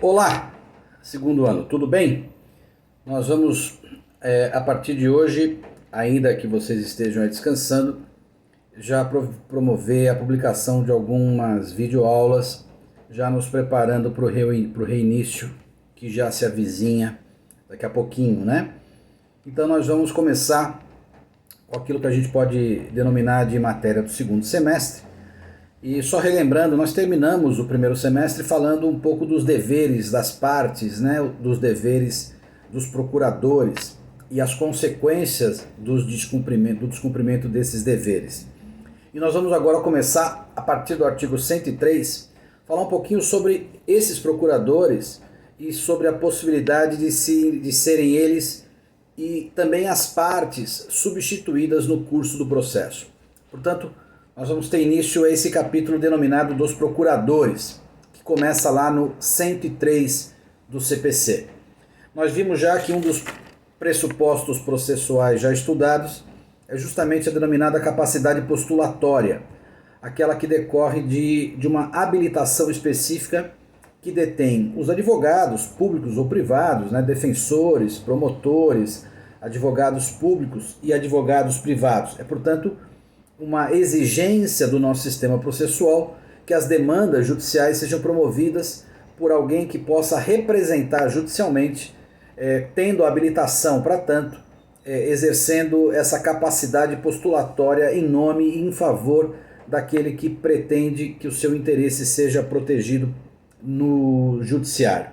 Olá, segundo ano, tudo bem? Nós vamos, a partir de hoje, ainda que vocês estejam aí descansando, já promover a publicação de algumas videoaulas, já nos preparando para o reinício, que já se avizinha daqui a pouquinho, né? Então nós vamos começar com aquilo que a gente pode denominar de matéria do segundo semestre. E só relembrando, nós terminamos o primeiro semestre falando um pouco dos deveres das partes, né, dos deveres dos procuradores e as consequências do descumprimento desses deveres. E nós vamos agora começar, a partir do artigo 103, falar um pouquinho sobre esses procuradores e sobre a possibilidade de serem eles e também as partes substituídas no curso do processo. Portanto, nós vamos ter início a esse capítulo denominado dos procuradores, que começa lá no 103 do CPC. Nós vimos já que um dos pressupostos processuais já estudados é justamente a denominada capacidade postulatória, aquela que decorre de uma habilitação específica que detém os advogados públicos ou privados, né, defensores, promotores, advogados públicos e advogados privados. É, portanto, uma exigência do nosso sistema processual que as demandas judiciais sejam promovidas por alguém que possa representar judicialmente, tendo habilitação para tanto, exercendo essa capacidade postulatória em nome e em favor daquele que pretende que o seu interesse seja protegido no judiciário.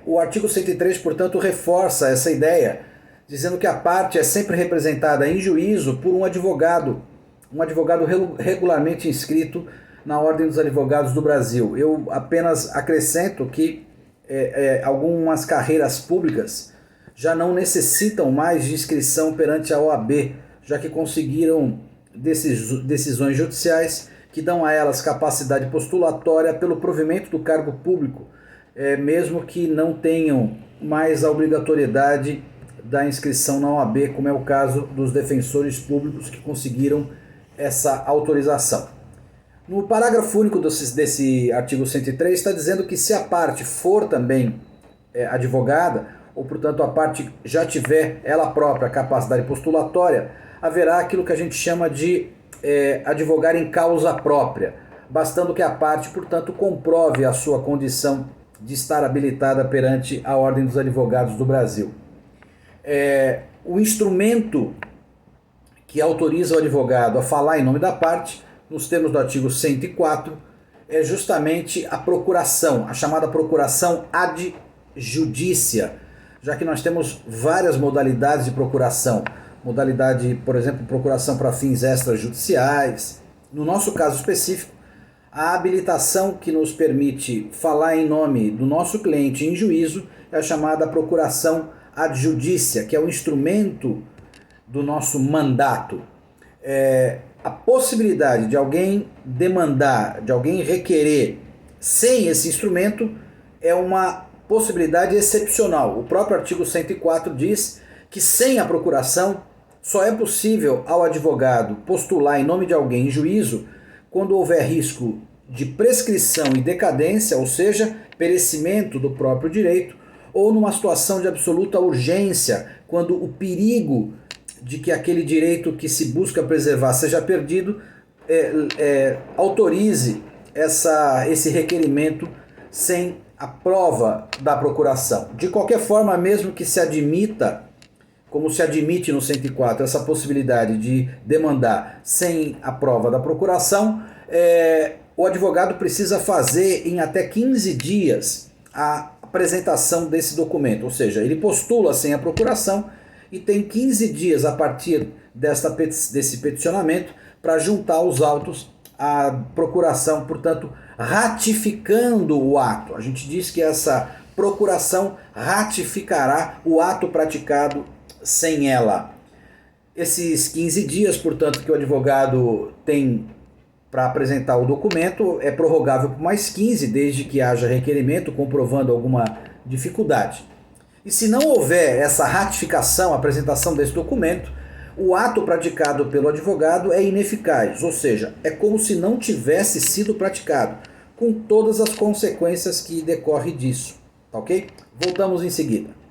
O artigo 103, portanto, reforça essa ideia, dizendo que a parte é sempre representada em juízo por um advogado regularmente inscrito na Ordem dos Advogados do Brasil. Eu apenas acrescento que algumas carreiras públicas já não necessitam mais de inscrição perante a OAB, já que conseguiram decisões judiciais que dão a elas capacidade postulatória pelo provimento do cargo público, mesmo que não tenham mais a obrigatoriedade da inscrição na OAB, como é o caso dos defensores públicos que conseguiram essa autorização. No parágrafo único desse artigo 103 está dizendo que se a parte for também advogada, ou portanto a parte já tiver ela própria capacidade postulatória, haverá aquilo que a gente chama de advogar em causa própria, bastando que a parte, portanto, comprove a sua condição de estar habilitada perante a Ordem dos Advogados do Brasil. O instrumento que autoriza o advogado a falar em nome da parte, nos termos do artigo 104, é justamente a procuração, a chamada procuração ad judicia, já que nós temos várias modalidades de procuração. Modalidade, por exemplo, procuração para fins extrajudiciais. No nosso caso específico, a habilitação que nos permite falar em nome do nosso cliente em juízo é a chamada procuração ad judicia, que é o instrumento do nosso mandato. A possibilidade de alguém demandar, de alguém requerer sem esse instrumento é uma possibilidade excepcional. O próprio artigo 104 diz que sem a procuração só é possível ao advogado postular em nome de alguém em juízo quando houver risco de prescrição e decadência, ou seja, perecimento do próprio direito, ou numa situação de absoluta urgência, quando o perigo de que aquele direito que se busca preservar seja perdido, autorize esse requerimento sem a prova da procuração. De qualquer forma, mesmo que se admita, como se admite no 104, essa possibilidade de demandar sem a prova da procuração, o advogado precisa fazer em até 15 dias a apresentação desse documento, ou seja, ele postula sem a procuração e tem 15 dias a partir desse peticionamento para juntar os autos à procuração, portanto, ratificando o ato. A gente diz que essa procuração ratificará o ato praticado sem ela. Esses 15 dias, portanto, que o advogado tem para apresentar o documento é prorrogável por mais 15, desde que haja requerimento comprovando alguma dificuldade. E se não houver essa ratificação, apresentação desse documento, o ato praticado pelo advogado é ineficaz, ou seja, é como se não tivesse sido praticado, com todas as consequências que decorrem disso, tá ok? Voltamos em seguida.